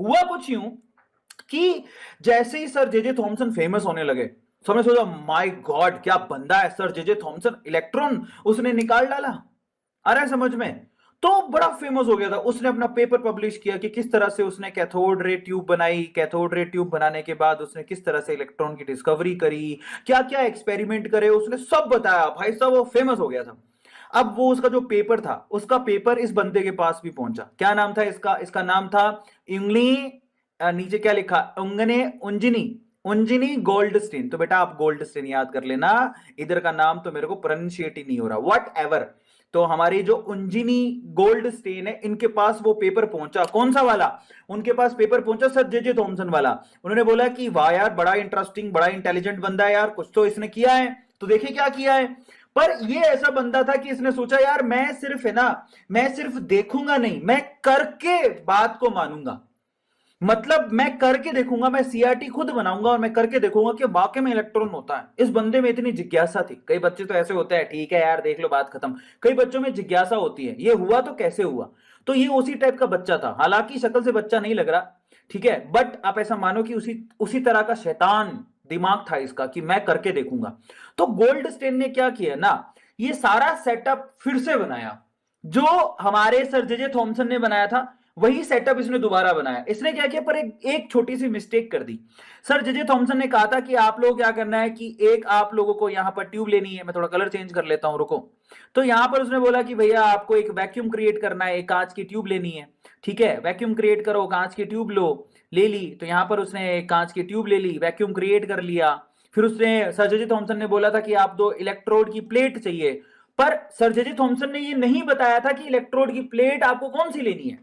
हुआ कुछ यूं कि जैसे ही सर जेजे थॉमसन फेमस होने लगे, तो हमने सोचा माय गॉड क्या बंदा है सर जेजे थॉमसन, इलेक्ट्रॉन उसने निकाल डाला। आ रहा है समझ में? तो बड़ा फेमस हो गया था। उसने अपना पेपर पब्लिश किया कि किस तरह से उसने कैथोड रे ट्यूब बनाई, कैथोड रे ट्यूब बनाने के बाद उसने किस तरह से इलेक्ट्रॉन की डिस्कवरी करी, क्या क्या एक्सपेरिमेंट करे, उसने सब बताया भाई साहब, वो फेमस हो गया था। अब वो उसका जो पेपर था, उसका पेपर इस बंदे के पास भी पहुंचा। क्या नाम था इसका? इसका नाम था इंगली, नीचे क्या लिखा, उंगने उंजनी, उंजनी गोल्डस्टीन। तो बेटा आप गोल्डस्टीन याद कर लेना, इधर का नाम तो मेरे को प्रोनाउंशिएट ही नहीं हो रहा, वट एवर। तो हमारी जो उंजिनी गोल्डस्टेन है, इनके पास वो पेपर पहुंचा। कौन सा वाला? उनके पास पेपर पहुंचा सर जेजे थॉमसन वाला। उन्होंने बोला कि वाह यार, बड़ा इंटरेस्टिंग, बड़ा इंटेलिजेंट बंदा है यार, कुछ तो इसने किया है। तो देखिए क्या किया है। पर ये ऐसा बंदा था कि इसने सोचा यार मैं सिर्फ है ना, मैं सिर्फ देखूंगा नहीं, मैं करके बात को मानूंगा। मतलब मैं करके देखूंगा, मैं सीआरटी खुद बनाऊंगा और मैं करके देखूंगा कि वाकई में इलेक्ट्रॉन होता है। इस बंदे में इतनी जिज्ञासा थी। कई बच्चे तो ऐसे होते हैं, ठीक है यार देख लो बात खत्म। कई बच्चों में जिज्ञासा होती है, ये हुआ तो कैसे हुआ। तो ये उसी टाइप का बच्चा था, हालांकि शक्ल से बच्चा नहीं लग रहा, ठीक है, बट आप ऐसा मानो कि उसी उसी तरह का शैतान दिमाग था इसका कि मैं करके देखूंगा। तो गोल्डस्टेन ने क्या किया ना, ये सारा सेटअप फिर से बनाया, जो हमारे सर जेजे थॉमसन ने बनाया था वही सेटअप इसने दोबारा बनाया। इसने क्या किया, पर एक छोटी सी मिस्टेक कर दी। सर जेजे थॉमसन ने कहा था कि आप लोग क्या करना है कि एक आप लोगों को यहां पर ट्यूब लेनी है। मैं थोड़ा कलर चेंज कर लेता हूं, रुको। तो यहां पर उसने बोला कि भैया आपको एक वैक्यूम क्रिएट करना है, एक कांच की ट्यूब लेनी है, ठीक है, वैक्यूम क्रिएट करो, कांच की ट्यूब लो। ले ली, तो यहां पर उसने एक कांच की ट्यूब ले ली, वैक्यूम क्रिएट कर लिया। फिर उसने, सर जेजे थॉमसन ने बोला था कि आप दो इलेक्ट्रोड की प्लेट चाहिए। पर सर जेजे थॉमसन ने ये नहीं बताया था कि इलेक्ट्रोड की प्लेट आपको कौन सी लेनी है।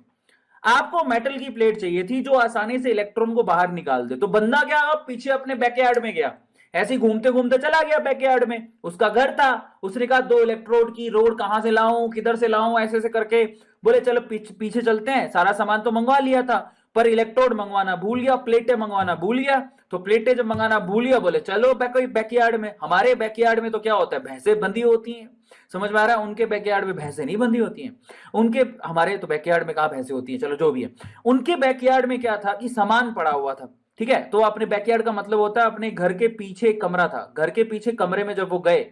आपको मेटल की प्लेट चाहिए थी जो आसानी से इलेक्ट्रॉन को बाहर निकाल दे। तो बंदा क्या, अब पीछे अपने बैकयार्ड में गया, ऐसे ही घूमते घूमते चला गया बैकयार्ड में, उसका घर था। उसने कहा दो इलेक्ट्रोड की रोड कहां से लाऊं, किधर से लाऊं, ऐसे ऐसे करके बोले चलो पीछे चलते हैं। सारा सामान तो मंगवा लिया था, पर इलेक्ट्रोड मंगवाना भूल गया, प्लेटें मंगवाना भूल गया। तो प्लेटें जब मंगाना भूल गया, बोले चलो बैकयार्ड में। हमारे बैकयार्ड में तो क्या होता है, भैंसें बंधी होती हैं, समझ में आ रहा है? उनके बैकयार्ड में भैंसें नहीं बंधी होती हैं। उनके, हमारे तो बैकयार्ड में कहा भैंसें होती हैं, चलो जो भी है। उनके बैकयार्ड में क्या था कि सामान पड़ा हुआ था, ठीक है। तो अपने बैकयार्ड का मतलब होता है अपने घर के पीछे एक कमरा था, घर के पीछे कमरे में जब वो गए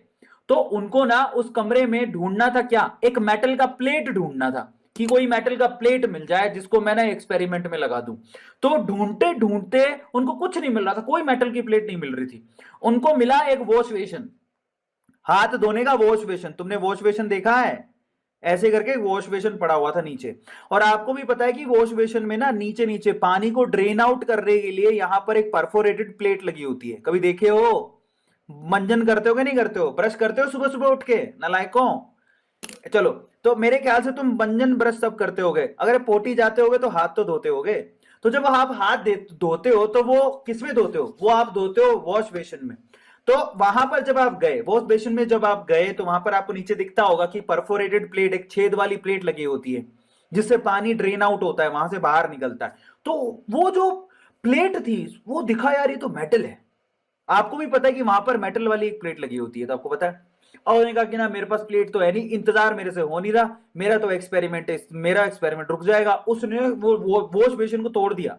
तो उनको ना उस कमरे में ढूंढना था क्या, एक मेटल का प्लेट ढूंढना था, कि कोई मेटल का प्लेट मिल जाए जिसको मैं ना एक्सपेरिमेंट में लगा दूं। तो ढूंढते ढूंढते उनको कुछ नहीं मिल रहा था, कोई मेटल की प्लेट नहीं मिल रही थी। उनको मिला एक वॉश बेसिन, हाथ धोने का वॉश बेसिन। तुमने वॉश बेसिन देखा है? ऐसे करके वॉश बेसिन पड़ा हुआ था नीचे। और आपको भी पता है कि वॉश बेसिन में ना नीचे नीचे पानी को ड्रेन आउट करने के लिए यहां पर एक परफोरेटेड प्लेट लगी होती है। कभी देखे हो? मंजन करते हो कि नहीं करते हो? ब्रश करते हो सुबह सुबह उठ के, नालायकों? चलो, तो मेरे ख्याल से तुम मंजन ब्रश सब करते होगे, अगर पोटी जाते होगे तो हाथ तो धोते होगे। तो जब आप हाथ धोते हो तो वो किसमें धोते हो? वो आप धोते हो वॉश बेसिन में। तो वहां पर जब आप गए वॉश बेसिन में, जब आप गए तो वहां पर आपको नीचे दिखता होगा कि परफोरेटेड प्लेट, एक छेद वाली प्लेट लगी होती है जिससे पानी ड्रेन आउट होता है, वहां से बाहर निकलता है। तो वो जो प्लेट थी, वो दिखा यार ये तो मेटल है। आपको भी पता है कि वहां पर मेटल वाली एक प्लेट लगी होती है, तो आपको पता है। और उन्होंने कहा कि ना मेरे पास प्लेट तो है नहीं, इंतजार मेरे से हो नहीं रहा, मेरा तो एक्सपेरिमेंट है, मेरा एक्सपेरिमेंट रुक जाएगा। उसने वो वॉश बेसिन को तोड़ दिया।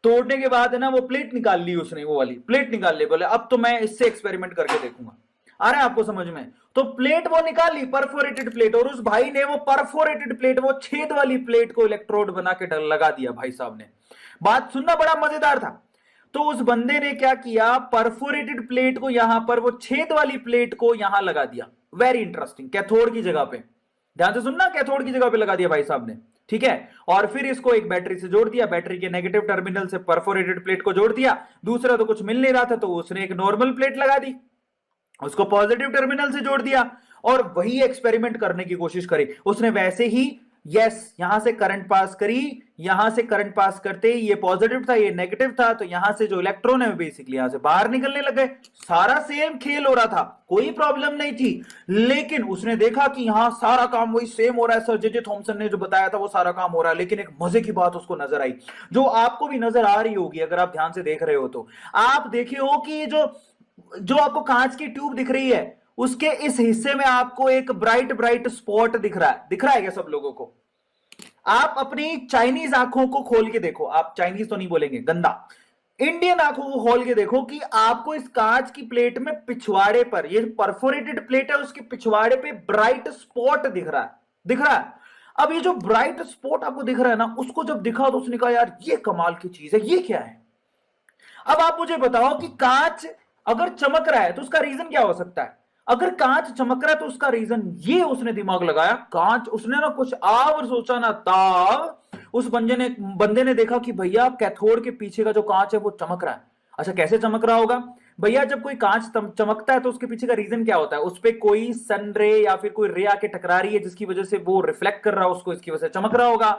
तोड़ने के बाद है ना वो प्लेट निकाल ली उसने, वो वाली प्लेट निकाल ली, बोले अब तो मैं इससे एक्सपेरिमेंट करके देखूंगा। आ रहा है आपको समझ में? तो प्लेट वो निकाल ली, परफोरेटेड प्लेट, और उस भाई ने वो परफोरेटेड प्लेट, वो छेद वाली प्लेट को इलेक्ट्रोड बना के लगा दिया भाई साहब ने। बात सुनना, बड़ा मजेदार था। तो उस बंदे ने क्या किया, परफोरेटेड प्लेट को यहां पर, वो छेद वाली प्लेट को यहां लगा दिया। वेरी इंटरेस्टिंग, कैथोड की जगह पे, ध्यान से सुनना, कैथोड की जगह पे लगा दिया भाई साहब ने, ठीक है। और फिर इसको एक बैटरी से जोड़ दिया, बैटरी के नेगेटिव टर्मिनल से परफोरेटेड प्लेट को जोड़ दिया। दूसरा तो कुछ मिल नहीं रहा था, तो उसने एक नॉर्मल प्लेट लगा दी, उसको पॉजिटिव टर्मिनल से जोड़ दिया और वही एक्सपेरिमेंट करने की कोशिश करी उसने। वैसे ही यस, यहां से करंट पास करी, यहां से करंट पास करते ही ये पॉजिटिव था, ये नेगेटिव था, तो यहां से जो इलेक्ट्रॉन है बेसिकली यहां से बाहर निकलने लगे। सारा सेम खेल हो रहा था, कोई प्रॉब्लम नहीं थी। लेकिन उसने देखा कि यहां सारा काम वही सेम हो रहा है, सर जेजे थॉमसन ने जो बताया था वो सारा काम हो रहा है। लेकिन एक मजे की बात उसको नजर आई, जो आपको भी नजर आ रही होगी अगर आप ध्यान से देख रहे हो तो। आप देखे हो कि जो जो आपको कांच की ट्यूब दिख रही है, उसके इस हिस्से में आपको एक ब्राइट ब्राइट स्पॉट दिख रहा है क्या सब लोगों को? आप अपनी चाइनीज आंखों को खोल के देखो, आप चाइनीज तो नहीं बोलेंगे, गंदा, इंडियन आंखों को खोल के देखो कि आपको इस कांच की प्लेट में पिछवाड़े पर, ये परफोरेटेड प्लेट है, उसके पिछवाड़े पे ब्राइट स्पॉट दिख रहा है, दिख रहा है। अब ये जो ब्राइट स्पॉट आपको दिख रहा है ना, उसको जब दिखा तो उसने कहा यार ये कमाल की चीज है, ये क्या है। अब आप मुझे बताओ कि कांच अगर चमक रहा है तो उसका रीजन क्या हो सकता है। अगर कांच चमक रहा है तो उसका रीजन ये, उसने दिमाग लगाया कांच, उसने ना कुछ और सोचा ना ताव, उस बंदे ने देखा कि भैया कैथोड के पीछे का जो कांच है वो चमक रहा है। अच्छा कैसे चमक रहा होगा भैया, जब कोई कांच चमकता है तो उसके पीछे का रीजन क्या होता है, उस पर कोई सन रे या फिर कोई रे आके टकरा रही है जिसकी वजह से वो रिफ्लेक्ट कर रहा है उसको, इसकी वजह से चमक रहा होगा।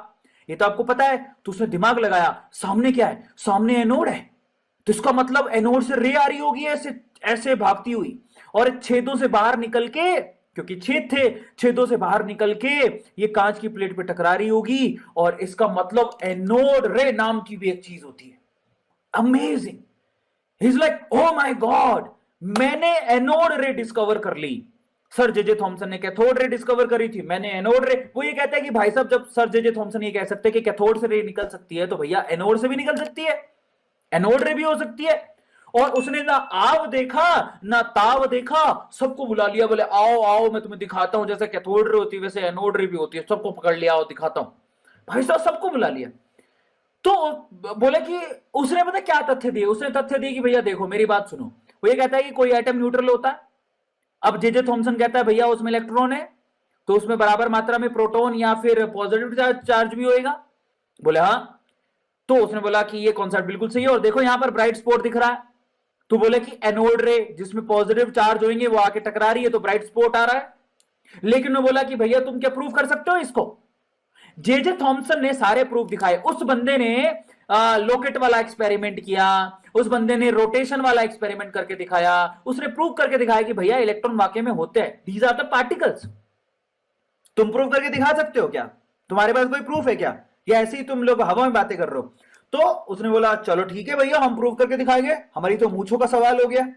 ये तो आपको पता है। तो उसने दिमाग लगाया, सामने क्या है, सामने एनोड है, तो इसका मतलब एनोड से रे आ रही होगी ऐसे ऐसे भागती हुई, और छेदों से बाहर निकल के, क्योंकि छेद थे, छेदों से बाहर निकल के ये कांच की प्लेट पे टकरा रही होगी, और इसका मतलब एनोड रे नाम की भी एक चीज होती है। Amazing. He is like oh my God, मैंने एनोड रे डिस्कवर कर ली। सर जेजे थॉमसन ने कैथोड रे डिस्कवर करी थी, मैंने एनोड रे। वो ये कहता है कि भाई साहब जब सर जेजे थॉमसन ये कह सकते हैं कि कैथोड से रे निकल सकती है, तो भैया एनोड से भी निकल सकती है, एनोड रे भी हो सकती है। और उसने ना आव देखा ना ताव देखा, सबको बुला लिया, बोले आओ आओ मैं तुम्हें दिखाता हूं, जैसे कैथोड रे होती है वैसे एनोड रे भी होती है, सबको पकड़ लिया, आओ दिखाता हूं। भाई साहब सबको बुला लिया। तो बोले कि उसने पता क्या तथ्य दिए, उसने तथ्य दिए कि भैया देखो मेरी बात सुनो। वो ये कहता है कि कोई एटम न्यूट्रल होता है, अब जेजे थॉमसन कहता है भैया उसमें इलेक्ट्रॉन है, तो उसमें बराबर मात्रा में प्रोटॉन या फिर पॉजिटिव चार्ज भी होएगा। बोले हाँ। तो उसने बोला कि ये कॉन्सेप्ट बिल्कुल सही है, और देखो यहां पर ब्राइट स्पॉट दिख रहा है। तो बोले कि एनोड रे जिसमें पॉजिटिव चार्ज होंगे वो आके टकरा रही है, तो ब्राइट स्पॉट आ रहा है। लेकिन उन्होंने बोला कि भैया तुम क्या प्रूव कर सकते हो इसको। जेजे थॉमसन ने सारे प्रूफ दिखाए। उस बंदे ने लोकेट वाला एक्सपेरिमेंट किया, उस बंदे ने रोटेशन वाला एक्सपेरिमेंट करके दिखाया, उसने प्रूव करके दिखाया कि भैया इलेक्ट्रॉन वाकई में होते हैं, दीज आर द पार्टिकल्स। तुम प्रूव करके दिखा सकते हो क्या, तुम्हारे पास कोई प्रूफ है क्या, या ऐसे ही तुम लोग हवा में बातें कर रहे हो। तो उसने बोला चलो ठीक है भैया हम प्रूव करके दिखाएंगे, हमारी तो मूंछों का सवाल हो गया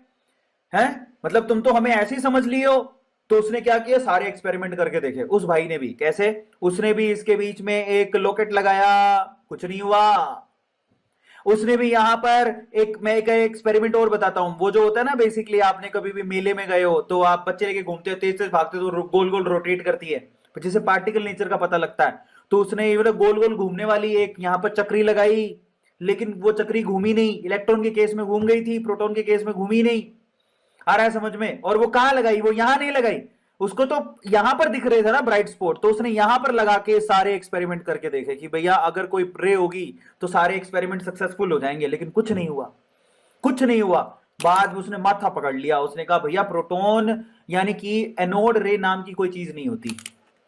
है, मतलब तुम तो हमें ऐसे ही समझ लिए हो। तो उसने क्या किया, सारे एक्सपेरिमेंट करके देखे उस भाई ने भी। कैसे, उसने भी इसके बीच में एक लॉकेट लगाया, कुछ नहीं हुआ। उसने भी यहां पर मैं एक एक्सपेरिमेंट और बताता हूं, वो जो होता है ना बेसिकली, आपने कभी भी मेले में गए हो तो आप बच्चे लेके घूमते हो, तेज तेज भागते हो तो गोल गोल रोटेट करती है, जिससे पार्टिकल नेचर का पता लगता है। तो उसने ये गोल गोल घूमने वाली एक यहां पर चक्री लगाई, लेकिन वो चक्री घूमी नहीं, इलेक्ट्रॉन के केस में घूम गई थी, प्रोटॉन के केस में घूमी नहीं। आ रहा है समझ में। और वो कहां लगाई, वो यहां नहीं लगाई, उसको तो यहां पर दिख रहे थे ना ब्राइट स्पॉट, तो उसने यहां पर लगा के सारे एक्सपेरिमेंट करके देखे कि भैया अगर कोई रे होगी तो सारे एक्सपेरिमेंट सक्सेसफुल हो जाएंगे, लेकिन कुछ नहीं हुआ, कुछ नहीं हुआ। बाद में उसने माथा पकड़ लिया, उसने कहा भैया प्रोटॉन यानी कि एनोड रे नाम की कोई चीज नहीं होती।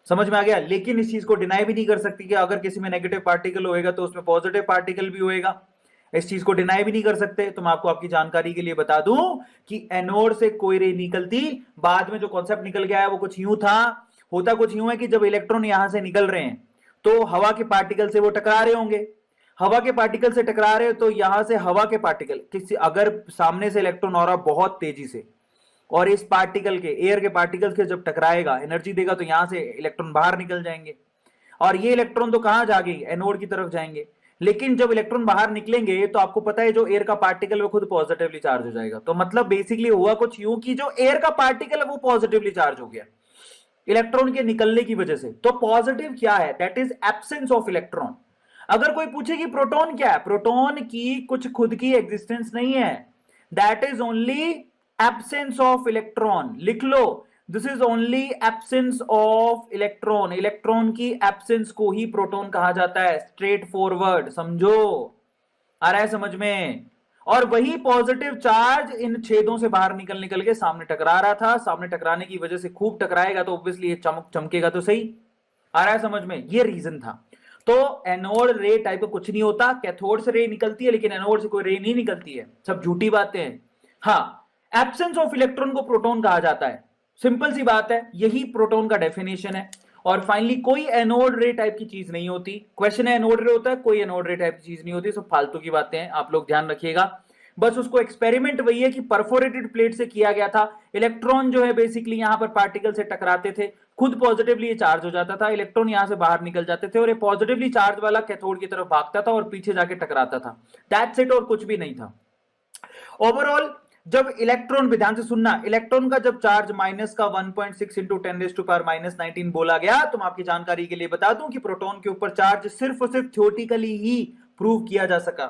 समझ में आ गया। लेकिन इस चीज को डिनाई भी नहीं कर सकती कि अगर किसी में नेगेटिव पार्टिकल होएगा तो उसमें पॉजिटिव पार्टिकल भी होएगा, इस चीज को डिनाई भी नहीं कर सकते। तो मैं आपको आपकी जानकारी के लिए बता दूं कि एनोड से कोई रे निकलती, बाद में जो कॉन्सेप्ट निकल गया है वो कुछ यूं था। होता कुछ यूं है कि जब इलेक्ट्रॉन यहां से निकल रहे हैं तो हवा के पार्टिकल से वो टकरा रहे होंगे, हवा के पार्टिकल से टकरा रहे हो तो यहां से हवा के पार्टिकल किसी, अगर सामने से इलेक्ट्रॉन आ रहा बहुत तेजी से, और इस पार्टिकल के, एयर के पार्टिकल के जब टकराएगा एनर्जी देगा तो यहां से इलेक्ट्रॉन बाहर निकल जाएंगे, और ये इलेक्ट्रॉन तो कहां जाएंगे, एनोड की तरफ जाएंगे। लेकिन जब इलेक्ट्रॉन बाहर निकलेंगे तो आपको पता है जो एयर का पार्टिकल वो खुद पॉजिटिवली चार्ज हो जाएगा। तो मतलब बेसिकली हुआ कुछ यूं कि जो एयर का पार्टिकल है वो पॉजिटिवली चार्ज हो गया इलेक्ट्रॉन के निकलने की वजह से। तो पॉजिटिव क्या है, that is absence of electron. अगर कोई पूछे कि प्रोटॉन क्या है, प्रोटॉन की कुछ खुद की एग्जिस्टेंस नहीं है, that is only absence of electron. लिख लो, this is only absence of electron. Electron की एब्सेंस को ही प्रोटॉन कहा जाता है, स्ट्रेट फॉरवर्ड, समझो। आ रहा है समझ में। और वही पॉजिटिव चार्ज इन छेदों से बाहर निकल निकल के सामने टकरा रहा था, सामने टकराने की वजह से खूब टकराएगा तो ऑब्वियसली ये चमकेगा तो सही। आ रहा है समझ में, ये रीजन था। तो एनोड रे टाइप का कुछ नहीं होता, कैथोड से रे निकलती है लेकिन एनोड से कोई रे नहीं निकलती है, सब झूठी बातें हैं। हाँ, एब्सेंस ऑफ इलेक्ट्रॉन को प्रोटॉन कहा जाता है, सिंपल सी बात है, यही प्रोटॉन का डेफिनेशन है। और फाइनली कोई एनोड रे टाइप की चीज नहीं होती। क्वेश्चन है एनोड रे होता है, कोई एनोड रे टाइप की चीज नहीं होती, सब फालतू की बातें हैं, आप लोग ध्यान रखिएगा। बस उसको एक्सपेरिमेंट वही है कि परफोरेटेड प्लेट से किया गया था, इलेक्ट्रॉन जो है बेसिकली यहां पर पार्टिकल से टकराते थे, खुद पॉजिटिवली चार्ज हो जाता था, इलेक्ट्रॉन यहां से बाहर निकल जाते थे और ये पॉजिटिवली चार्ज वाला कैथोड की तरफ भागता था और पीछे जाके टकराता था। दैट्स इट, और कुछ भी नहीं था। ओवरऑल जब इलेक्ट्रॉन, ध्यान से सुनना, इलेक्ट्रॉन का जब चार्ज माइनस का 1.6 इंटू 10⁻⁻19 बोला गया, तो मैं आपकी जानकारी के लिए बता दूं कि प्रोटॉन के ऊपर चार्ज सिर्फ और सिर्फ थ्योरेटिकली ही प्रूव किया जा सका।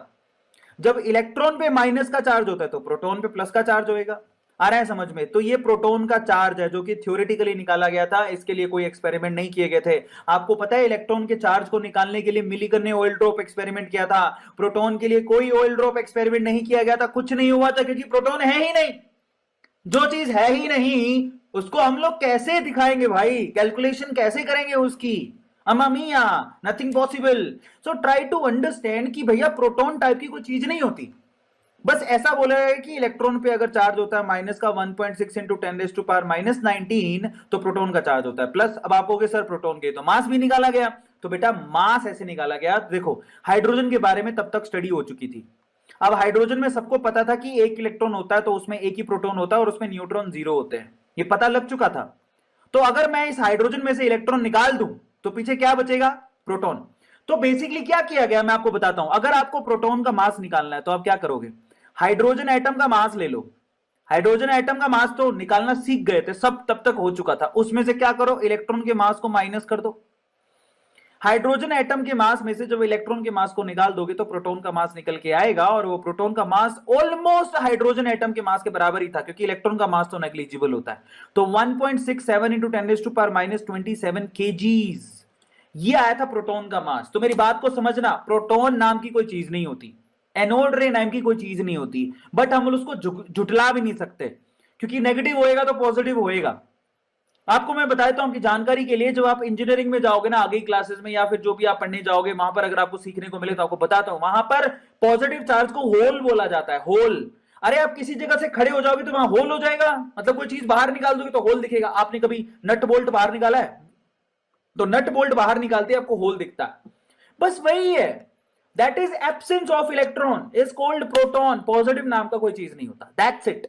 जब इलेक्ट्रॉन पे माइनस का चार्ज होता है तो प्रोटॉन पे प्लस का चार्ज होएगा। आ रहा है समझ में? तो ये प्रोटॉन का चार्ज है जो कि थ्योरेटिकली निकाला गया था, इसके लिए कोई एक्सपेरिमेंट नहीं किए गए थे। आपको पता है इलेक्ट्रॉन के चार्ज को निकालने के लिए मिलीगन ने ऑयल ड्रॉप एक्सपेरिमेंट किया था, प्रोटॉन के लिए कोई ऑयल ड्रॉप एक्सपेरिमेंट नहीं किया गया था, कुछ नहीं हुआ था, क्योंकि प्रोटॉन है ही नहीं। जो चीज है ही नहीं उसको हम लोग कैसे दिखाएंगे भाई, कैलकुलेशन कैसे करेंगे उसकी? अमामिया, nothing possible. So try to understand कि भैया प्रोटॉन टाइप की कोई चीज नहीं होती। बस ऐसा बोला है कि इलेक्ट्रॉन पे अगर चार्ज होता है माइनस का 1.6 इंटू 10⁻⁻19 तो प्रोटॉन का चार्ज होता है प्लस। अब आप कहोगे सर प्रोटॉन के तो मास भी निकाला गया, तो बेटा मास ऐसे निकाला गया, देखो हाइड्रोजन के बारे में तब तक स्टडी हो चुकी थी। अब हाइड्रोजन में सबको पता था कि एक इलेक्ट्रॉन होता है तो उसमें एक ही प्रोटॉन होता है और उसमें न्यूट्रॉन 0 होते हैं, ये पता लग चुका था। तो अगर मैं इस हाइड्रोजन में से इलेक्ट्रॉन निकाल दूं तो पीछे क्या बचेगा? प्रोटॉन। तो बेसिकली क्या किया गया मैं आपको बताता हूं। अगर आपको प्रोटॉन का मास निकालना है तो आप क्या करोगे? हाइड्रोजन एटम का मास ले लो। हाइड्रोजन एटम का मास तो निकालना सीख गए थे सब, तब तक हो चुका था। उसमें से क्या करो? इलेक्ट्रॉन के मास को माइनस कर दो। हाइड्रोजन एटम के मास में से जब इलेक्ट्रॉन के मास को निकाल दोगे तो प्रोटॉन का मास निकल के आएगा, और वो प्रोटॉन का मास ऑलमोस्ट हाइड्रोजन एटम के मास के बराबर ही था, क्योंकि इलेक्ट्रॉन का मास तो नेग्लिजिबल होता है। तो 1.67 इंटू 10⁻⁻27 kgs ये आया था प्रोटॉन का मास। तो मेरी बात को समझना, प्रोटॉन नाम की कोई चीज नहीं होती, एनोड रे नाम की कोई चीज नहीं होती, बट हम उसको झुटला भी नहीं सकते, क्योंकि नेगेटिव होएगा तो पॉजिटिव होएगा। आपको मैं बताता हूं कि जानकारी के लिए, जब आप इंजीनियरिंग में जाओगे ना आगे क्लासेस में, या फिर जो भी आप पढ़ने जाओगे वहां पर अगर आपको सीखने को मिले तो आपको बताता हूं, वहां पर पॉजिटिव चार्ज को होल बोला जाता है, होल। अरे आप किसी जगह से खड़े हो जाओगे तो वहां होल हो जाएगा, मतलब कोई चीज बाहर निकाल दोगे तो होल दिखेगा। आपने कभी नट बोल्ट बाहर निकाला है? तो नट बोल्ट बाहर निकालते आपको होल दिखता है, बस वही है। That is absence of electron is called proton. Positive नाम का कोई चीज नहीं होता, दैट्स इट।